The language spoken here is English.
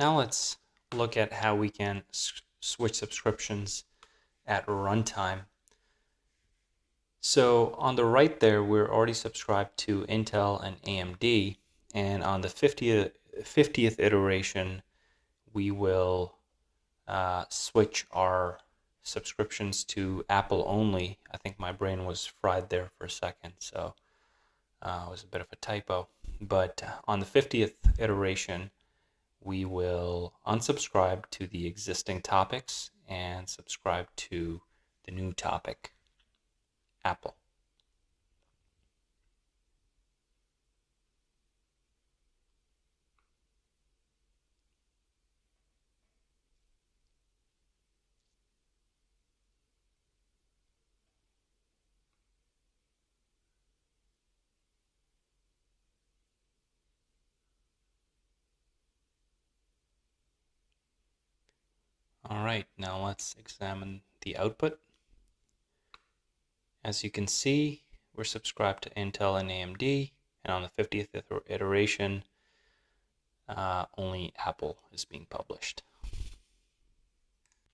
Now let's look at how we can switch subscriptions at runtime. So on the right there, we're already subscribed to Intel and AMD, and on the 50th iteration, we will switch our subscriptions to Apple only. I think my brain was fried there for a second, so it was a bit of a typo. But on the 50th iteration, we will unsubscribe to the existing topics and subscribe to the new topic, Apple. All right, now let's examine the output. As you can see, we're subscribed to Intel and AMD, and on the 50th iteration, only Apple is being published.